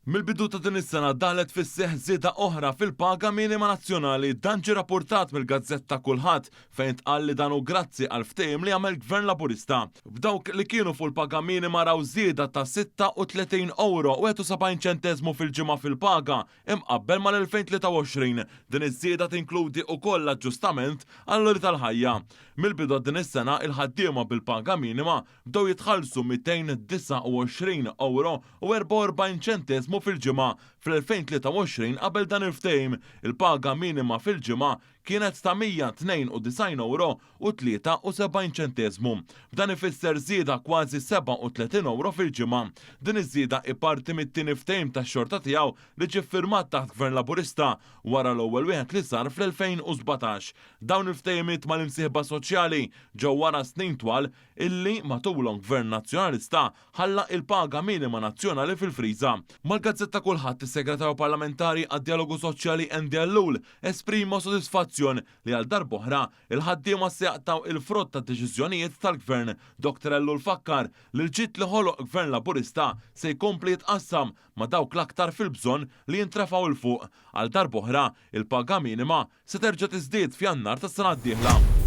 Mill-bidu ta' din is-sena daħlet fis-seħħ żieda oħra fil-paga minima nazzjonali. Dan ġie rapportat mill-Gazzetta Kulħadd fejn tqal li dan hu grazzi għal ftehim li għamel Gvern Laburista. F'dawk li kienu fuq il-paga minima raw żieda ta' 36 euro u 71 ċenteżmu fil-ġimgħa fil-paga imqabbel mal-2023. Din iż-żieda tinkludi wkoll l-aġġustament għall-ori tal-ħajja. Mill-bidu din is-sena il-ħaddiema bil-paga minima bdew jitħallsu 229 euro u 44 ċenteżmu fil-ġimgħa. Fl-2023 qabel dan il-ftehim il-paga minima fil-ġimgħa kienet ta' 192 euro u 73 ċenteżmu. F'dan ifisser żieda kważi 37 euro fil-ġimgħa. Din iż-żieda iparti mit-tieni ftehim tax-xorta tiegħu li ġie ffirmat taħt Gvern Laburista wara l-ewwel wieħed li sar fl-2017. Dawn il-ftehimiet mal-imsieħba soċjali ġew wara snin twal illi matulhom Gvern Nazzjonalista ħalla il-paga minima nazzjonali fil-friża. Mal-Gazzetta Kulħadd is-Segretarju Parlamentari għad-Dialogu Soċjali Andy Ellul esprima sodisfazzjon li għal darb'oħra il-ħaddiema se jaqtaw il-frott tad-deċiżjonijiet tal-Gvern. Dr. Ellul fakkar li l-ġid li ħoloq Gvern Laburista se jkompli jitqassam ma' dawk l-aktar fil-bżonn li jintrefgħu il fuq. Għal darb'oħra il-paga minima se terġa' tiżdied f'Jannar tas-sena d-dieħla.